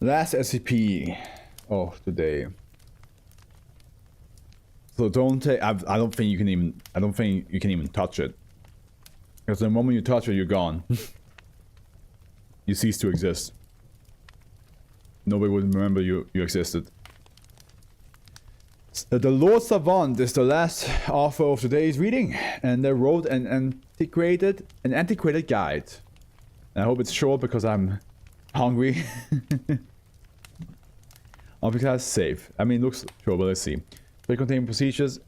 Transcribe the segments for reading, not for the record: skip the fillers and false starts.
Last SCP of today. So don't take. I don't think you can even. I don't think you can even touch it. Because the moment you touch it, you're gone. You cease to exist. Nobody would remember you existed. The Lord Savant is the last author of today's reading, and they wrote an antiquated guide. And I hope it's short because I'm hungry. Because safe. I mean, it looks short, but let's see. They contain procedures.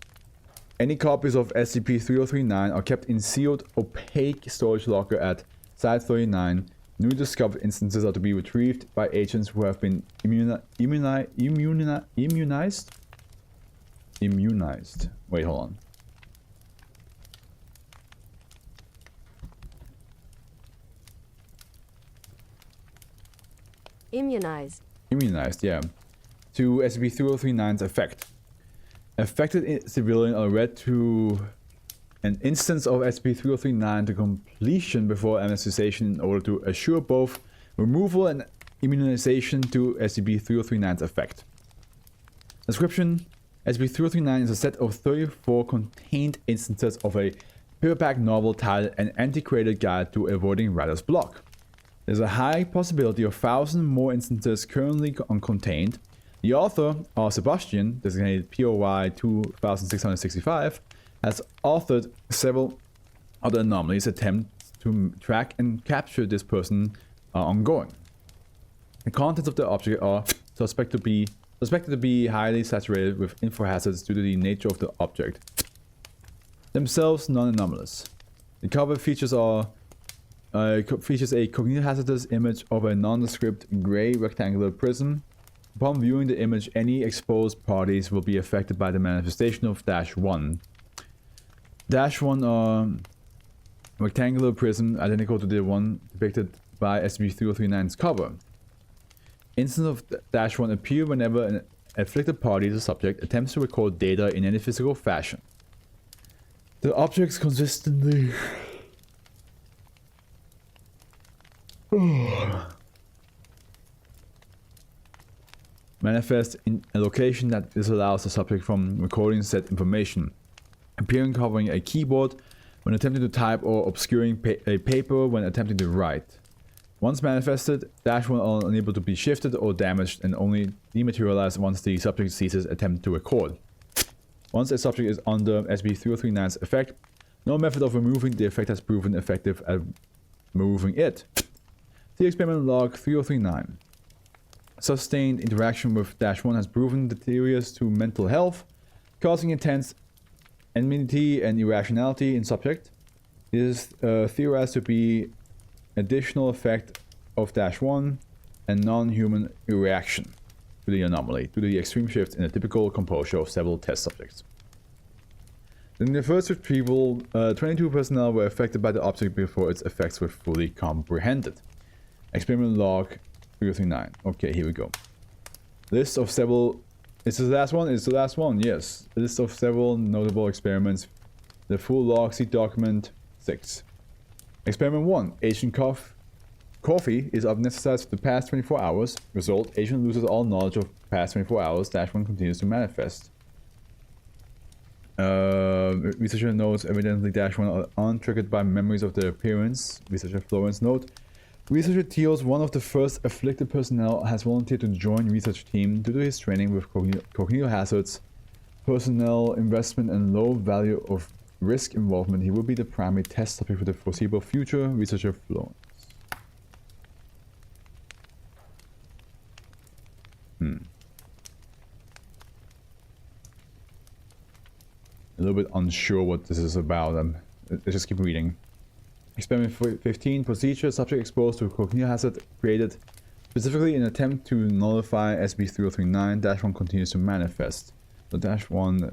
Any copies of SCP-3039 are kept in sealed, opaque storage locker at Site 39. New discovered instances are to be retrieved by agents who have been immunized? Immunized. Wait, hold on. Immunized. Immunized, yeah. To SCP-3039's effect. Affected civilians are read to an instance of SCP-3039 to completion before anesthetization in order to assure both removal and immunization to SCP-3039's effect. Description: SCP-3039 is a set of 34 contained instances of a paperback novel titled An Antiquated Guide to Avoiding Writer's Block. There's a high possibility of 1,000 more instances currently uncontained. The author, R. Sebastian, designated POI 2665, has authored several other anomalies. Attempts to track and capture this person are ongoing. The contents of the object are suspected to be highly saturated with info hazards due to the nature of the object. Themselves non-anomalous. The cover features a cognitohazardous image of a nondescript gray rectangular prism. Upon viewing the image, any exposed parties will be affected by the manifestation of -1. -1 rectangular prism identical to the one depicted by SCP-3039's cover. Instances of -1 appear whenever an afflicted party, the subject, attempts to record data in any physical fashion. The objects consistently manifest in a location that disallows the subject from recording said information, appearing covering a keyboard when attempting to type or obscuring a paper when attempting to write. Once manifested, -1 are unable to be shifted or damaged and only dematerialize once the subject ceases attempt to record. Once a subject is under SCP-3039's effect, no method of removing the effect has proven effective at removing it. See experiment log 3039. Sustained interaction with -1 has proven deleterious to mental health, causing intense enmity and irrationality in subject. It is theorized to be additional effect of -1 and non-human reaction to the anomaly, to the extreme shift in the typical composure of several test subjects. In the first retrieval, 22 personnel were affected by the object before its effects were fully comprehended. Experiment log 339. Okay, here we go. List of several... Is this the last one? It's the last one, yes. List of several notable experiments. The full log, see document 6. Experiment 1. Agent Coffee is anesthetized for the past 24 hours. Result: Agent loses all knowledge of past 24 hours. -1 continues to manifest. Researcher notes evidently -1 are untriggered by memories of their appearance. Researcher Florence note: Researcher Teals, one of the first afflicted personnel, has volunteered to join research team due to his training with cognitive hazards, personnel investment, and low value of risk involvement. He will be the primary test subject for the foreseeable future. Researcher Florence. A little bit unsure what this is about. Let's just keep reading. Experiment 15. Procedure: subject exposed to cognitive hazard created specifically in an attempt to nullify SCP-3039. -1 continues to manifest. The -1...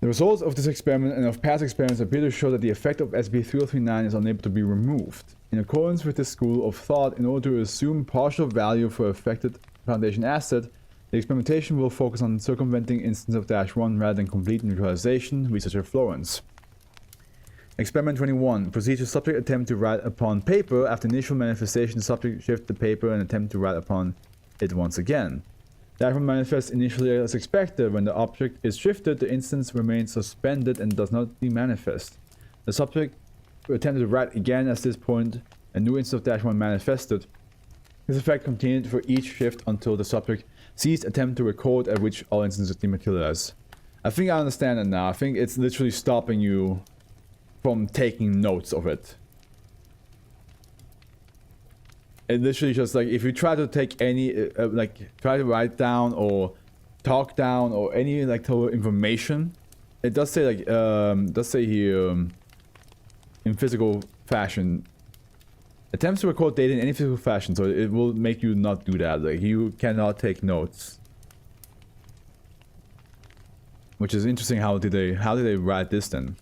The results of this experiment and of past experiments appear to show that the effect of SB3039 is unable to be removed. In accordance with this school of thought, in order to assume partial value for affected foundation asset, the experimentation will focus on circumventing instance of -1 rather than complete neutralization, researcher Florence. Experiment 21. Proceed to subject attempt to write upon paper. After initial manifestation, the subject shift the paper and attempt to write upon it once again. -1 manifests initially as expected. When the object is shifted, the instance remains suspended and does not demanifest. The subject attempted to write again at this point. A new instance of -1 manifested. This effect continued for each shift until the subject ceased attempt to record, at which all instances dematerialize. I think I understand it now. I think it's literally stopping you from taking notes of it. It literally just like, if you try to take any, like, try to write down or talk down or any, like, total information, it does say, like, does say here, in physical fashion, attempts to record data in any physical fashion, so it will make you not do that. Like, you cannot take notes. Which is interesting. How did they write this then?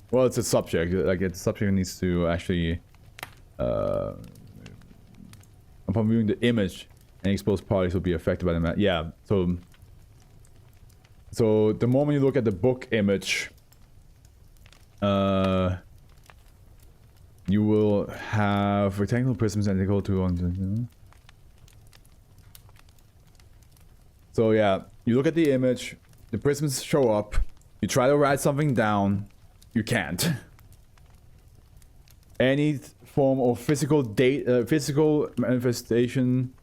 Well, it's a subject. Like, the subject needs to actually, upon viewing the image, any exposed parties will be affected by the map. Yeah, so the moment you look at the book image, you will have rectangular prisms identical to one. So yeah, you look at the image, the prisms show up, you try to write something down, you can't. Any form of physical physical manifestation,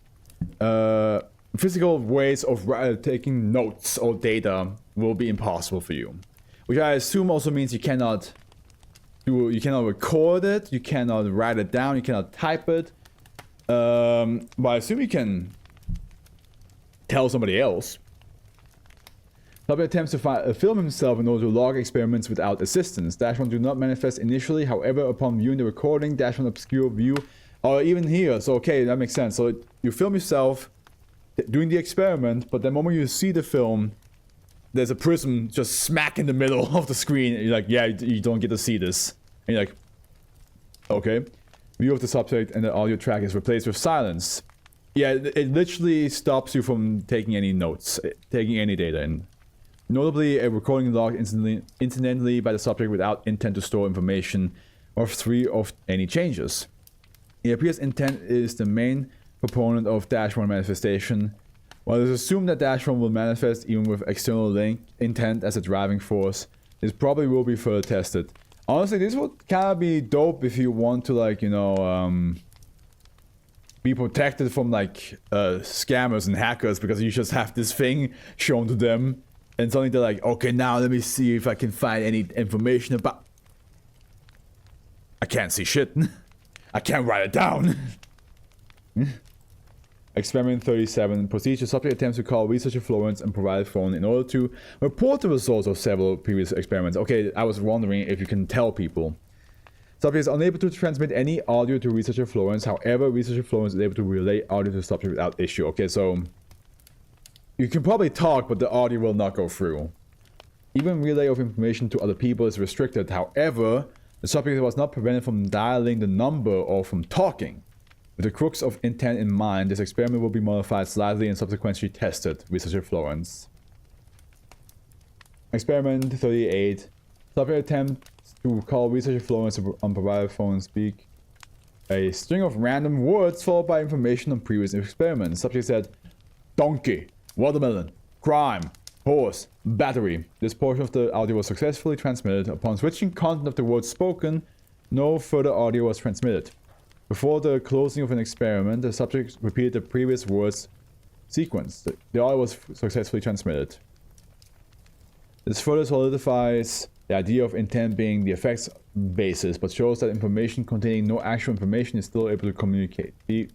physical ways of taking notes or data will be impossible for you. Which I assume also means you cannot record it, you cannot write it down, you cannot type it. But I assume you can tell somebody else. Subject attempts to film himself in order to log experiments without assistance. -1 do not manifest initially, however, upon viewing the recording, -1 obscure view, or even here. So okay, that makes sense. So you film yourself doing the experiment, but the moment you see the film, there's a prism just smack in the middle of the screen, and you're like, yeah, you don't get to see this. And you're like, okay. View of the subject and the audio track is replaced with silence. Yeah, it literally stops you from taking any notes, taking any data in. Notably, a recording logged incidentally by the subject without intent to store information or free of any changes. It appears intent is the main proponent of -1 manifestation. While it is assumed that -1 will manifest even with external link intent as a driving force, this probably will be further tested. Honestly, this would kind of be dope if you want to, like, you know, be protected from, like, scammers and hackers, because you just have this thing shown to them. And suddenly they're like, okay, now let me see if I can find any information about... I can't see shit. I can't write it down. Experiment 37. Procedure. Subject attempts to call researcher Florence and provide phone in order to report the results of several previous experiments. Okay, I was wondering if you can tell people. Subject is unable to transmit any audio to researcher Florence. However, researcher Florence is able to relay audio to the subject without issue. Okay, so... you can probably talk, but the audio will not go through. Even relay of information to other people is restricted. However, the subject was not prevented from dialing the number or from talking. With the crux of intent in mind, this experiment will be modified slightly and subsequently tested. Researcher Florence. Experiment 38. Subject attempts to call researcher Florence on provided phone speak a string of random words followed by information on previous experiments. Subject said, donkey, watermelon, crime, horse, battery. This portion of the audio was successfully transmitted. Upon switching content of the words spoken, no further audio was transmitted. Before the closing of an experiment, the subject repeated the previous words sequence. The audio was successfully transmitted. This further solidifies the idea of intent being the effects basis, but shows that information containing no actual information is still able to communicate. It.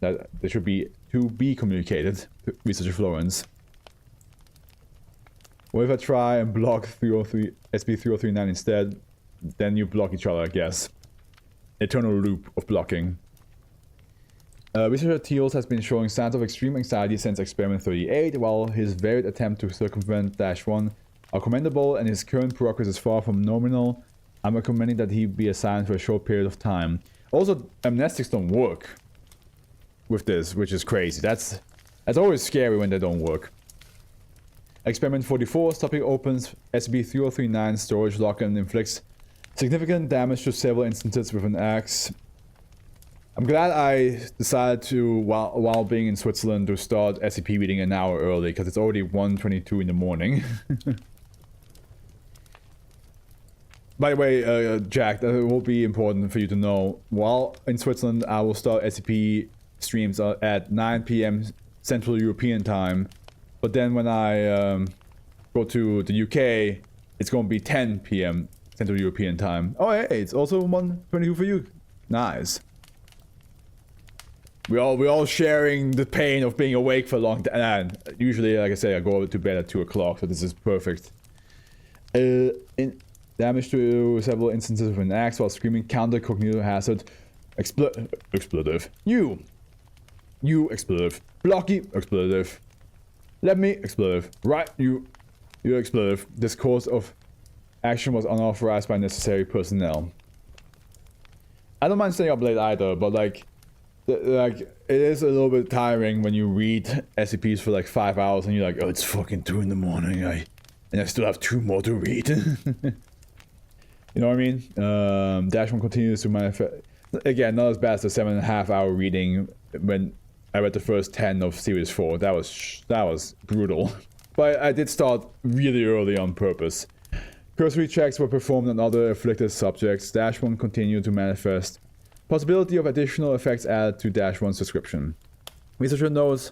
That there should be to be communicated to researcher Florence. What if I try and block 303 SB3039 instead? Then you block each other, I guess. Eternal loop of blocking. Researcher Teals has been showing signs of extreme anxiety since experiment 38, while his varied attempt to circumvent -1 are commendable and his current progress is far from nominal. I'm recommending that he be assigned for a short period of time. Also, amnestics don't work with this, which is crazy. That's always scary when they don't work. Experiment 44, topic opens SCP-3039 storage locker and inflicts significant damage to several instances with an axe. I'm glad I decided to, while being in Switzerland, to start SCP reading an hour early, because it's already 1:22 in the morning. By the way, Jack, that will be important for you to know. While in Switzerland, I will start SCP streams at 9 p.m. Central European time. But then when I go to the UK, it's going to be 10 p.m. Central European time. Oh, hey, it's also 1:22 for you. Nice. We're all sharing the pain of being awake for a long time. And usually, like I say, I go to bed at 2 o'clock, so this is perfect. Damage to several instances with an axe while screaming counter cognitive hazard. Expletive. You expletive. Blocky expletive. Let me expletive. Right, you expletive. This course of action was unauthorized by necessary personnel. I don't mind staying up late either, but like it is a little bit tiring when you read SCPs for like 5 hours and you're like, oh, it's fucking 2 in the morning, and I still have 2 more to read. You know what I mean? -1 continues to manifest. Again, not as bad as the 7.5 hour reading when I read the first 10 of Series 4. That was brutal. But I did start really early on purpose. Cursory checks were performed on other afflicted subjects. -1 continued to manifest. Possibility of additional effects added to -1's description. Researcher notes,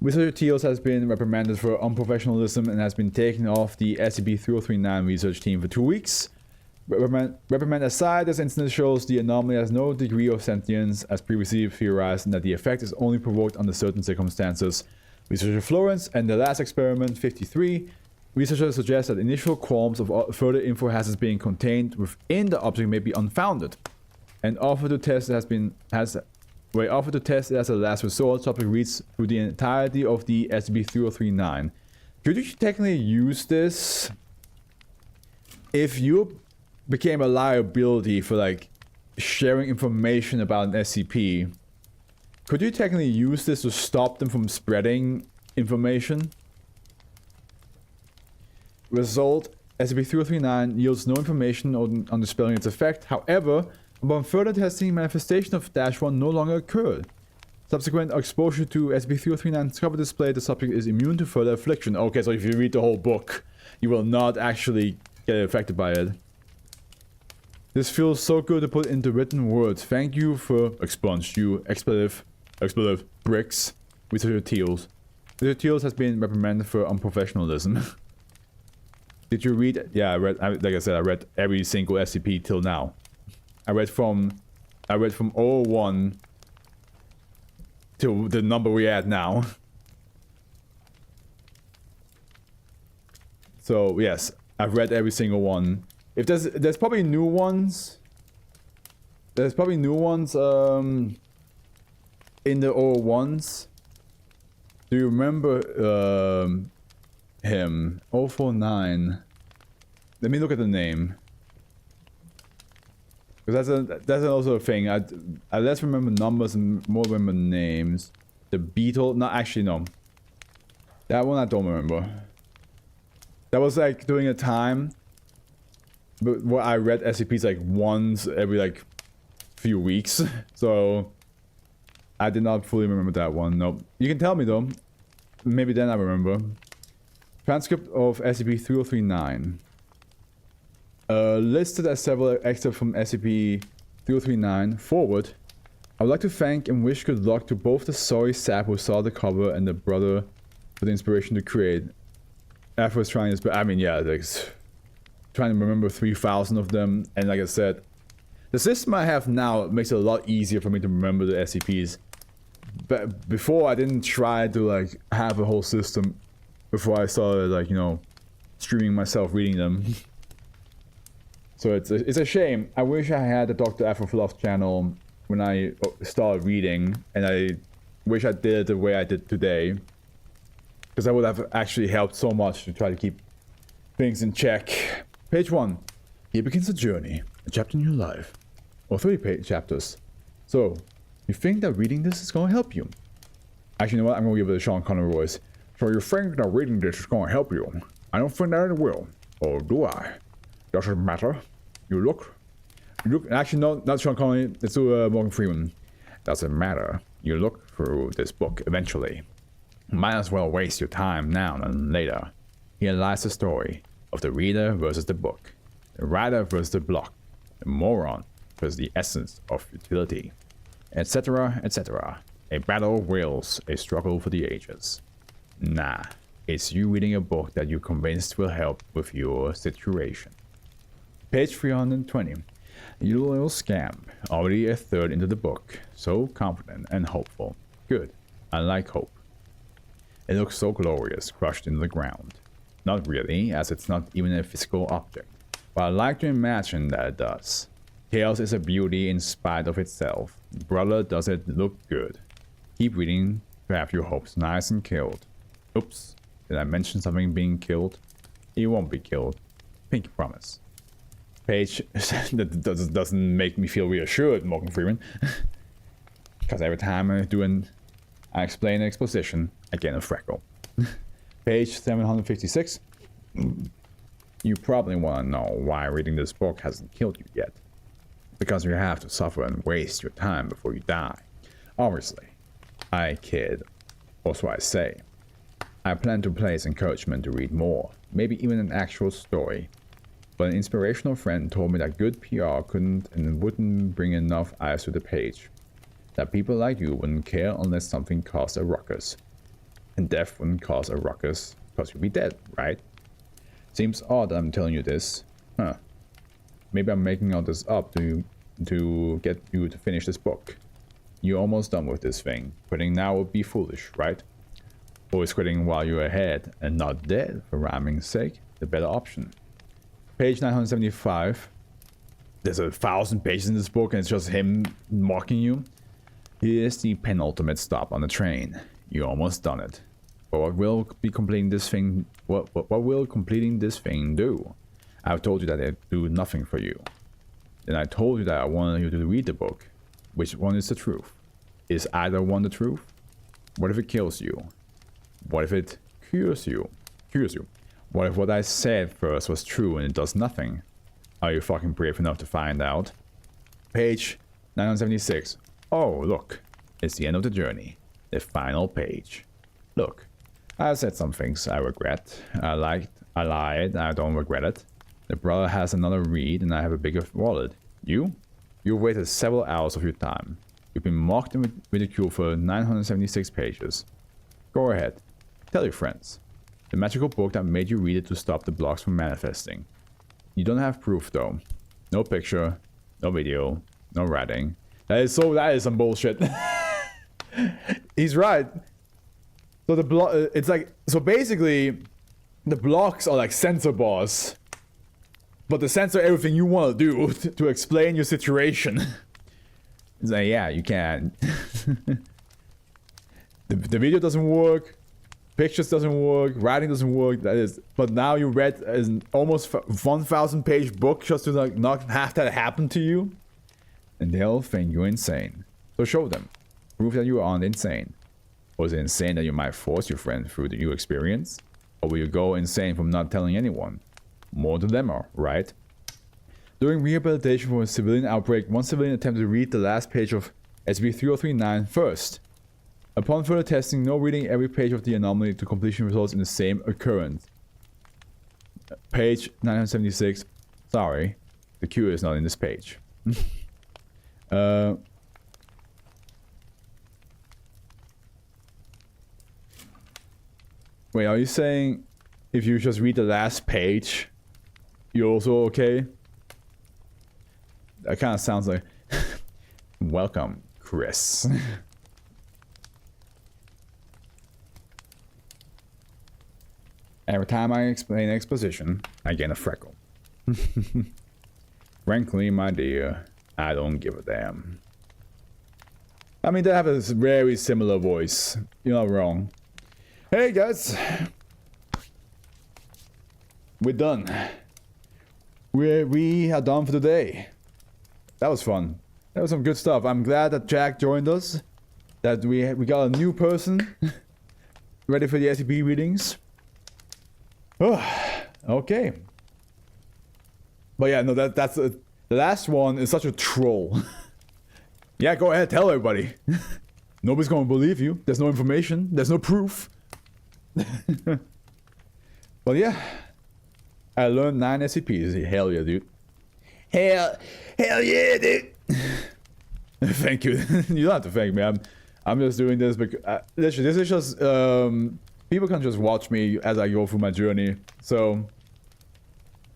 Researcher Teals has been reprimanded for unprofessionalism and has been taken off the SCP-3039 research team for 2 weeks. Reprimand aside, this incident shows the anomaly has no degree of sentience as previously theorized and that the effect is only provoked under certain circumstances. Researcher Florence and the last experiment, 53, researchers suggest that initial qualms of further info hazards being contained within the object may be unfounded. And offer to test it as a last resort. Topic reads through the entirety of the SCP-3039. Could you technically use this if you became a liability for like sharing information about an SCP? Could you technically use this to stop them from spreading information? Result: SCP-3039 yields no information on dispelling its effect. However, upon further testing, manifestation of -1 no longer occurred. Subsequent exposure to SCP-3039's cover display, the subject is immune to further affliction. Okay, so if you read the whole book, you will not actually get affected by it. This feels so good to put into written words. Thank you for expunged, you expletive bricks. Researcher Teals. Researcher Teals has been reprimanded for unprofessionalism. Did you read? Yeah, I read. Like I said, I read every single SCP till now. I read from 001 to the number we're at now. So yes, I've read every single one. If there's probably new ones. There's probably new ones in the 001s. Do you remember him? 049. Let me look at the name. Because that's also a thing. I less remember numbers and more remember names. The Beetle. No, actually no. That one I don't remember. That was like during a time but where I read SCPs like once every like few weeks. So I did not fully remember that one. Nope. You can tell me though. Maybe then I remember. Transcript of SCP-3039. Listed as several excerpts from SCP-3039. Forward. I would like to thank and wish good luck to both the sorry sap who saw the cover and the brother for the inspiration to create. Afro is trying his best. I mean, yeah, like, trying to remember 3,000 of them. And like I said, the system I have now makes it a lot easier for me to remember the SCPs. But before, I didn't try to like have a whole system before I started like, you know, streaming myself reading them. So it's a shame. I wish I had the Dr. AfroFluff channel when I started reading, and I wish I did it the way I did today, because that would have actually helped so much to try to keep things in check. Page 1. Here begins a journey, a chapter in your life, or 3 chapters. So, you think that reading this is going to help you? Actually, you know what? I'm going to give it a Sean Connery voice. So you think that reading this is going to help you? I don't think that it will. Or do I? Does it matter? You look. Actually, no, not Sean Connery. It's Morgan Freeman. Doesn't matter. You look through this book eventually. Might as well waste your time now than later. Here lies the story of the reader versus the book, the writer versus the block, the moron versus the essence of utility, etc., etc. A battle of wills, a struggle for the ages. Nah, it's you reading a book that you're convinced will help with your situation. Page 320. You little scamp, already a third into the book, so confident and hopeful. Good, I like hope. It looks so glorious, crushed into the ground. Not really, as it's not even a physical object, but I like to imagine that it does. Chaos is a beauty in spite of itself. Brother, does it look good. Keep reading to have your hopes nice and killed. Oops, did I mention something being killed? It won't be killed. Pinky promise. Page that doesn't make me feel reassured, Morgan Freeman. Because every time I explain an exposition, I get a freckle. Page 756. You probably want to know why reading this book hasn't killed you yet. Because you have to suffer and waste your time before you die. Obviously. I kid. Or so I say. I plan to place encouragement to read more. Maybe even an actual story. But an inspirational friend told me that good PR couldn't and wouldn't bring enough eyes to the page. That people like you wouldn't care unless something caused a ruckus. And death wouldn't cause a ruckus because you'd be dead, right? Seems odd that I'm telling you this. Huh. Maybe I'm making all this up to get you to finish this book. You're almost done with this thing. Quitting now would be foolish, right? Always quitting while you're ahead and not dead, for rhyming's sake, the better option. Page 975. There's 1,000 pages in this book and it's just him mocking you. Here's the penultimate stop on the train. You're almost done it. But what will completing this thing do? I've told you that it do nothing for you. Then I told you that I wanted you to read the book. Which one is the truth? Is either one the truth? What if it kills you? What if it cures you? What if what I said first was true and it does nothing? Are you fucking brave enough to find out? Page 976. Oh, look. It's the end of the journey. The final page. Look. I said some things I regret. I lied. I don't regret it. The brother has another read and I have a bigger wallet. You've wasted several hours of your time. You've been mocked and ridiculed for 976 pages. Go ahead. Tell your friends. The magical book that made you read it to stop the blocks from manifesting. You don't have proof though. No picture, no video, no writing. That is some bullshit. He's right. So basically the blocks are like censor bars. But they censor everything you want to do to explain your situation. It's like, yeah, you can. The video doesn't work. Pictures doesn't work. Writing doesn't work. That is. But now you read an almost 1,000 page book just to like not have that happen to you. And they'll think you're insane. So show them. Prove that you aren't insane. Or is it insane that you might force your friend through the new experience? Or will you go insane from not telling anyone? More dilemma, right? During rehabilitation for a civilian outbreak, one civilian attempted to read the last page of SB3039 first. Upon further testing, no reading every page of the anomaly to completion results in the same occurrence. Page 976. Sorry, the cure is not in this page. Wait, are you saying if you just read the last page, you're also okay? That kind of sounds like... Welcome, Chris. Every time I explain exposition, I get a freckle. Frankly, my dear, I don't give a damn. I mean, they have a very similar voice. You're not wrong. Hey guys, we're done. We are done for today. That was fun. That was some good stuff. I'm glad that Jack joined us. That we got a new person ready for the SCP readings. Oh, okay. But yeah, no, that's the last one is such a troll. Yeah, go ahead, tell everybody. Nobody's gonna believe you. There's no information. There's no proof. But yeah, I learned 9 SCPs. Hell yeah, dude. Hell yeah, dude. Thank you. You don't have to thank me. I'm just doing this because literally, this is just people can just watch me as I go through my journey. So,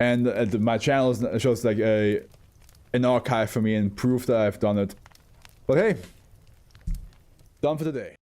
and my channel is just like an archive for me and proof that I've done it. But hey, done for today.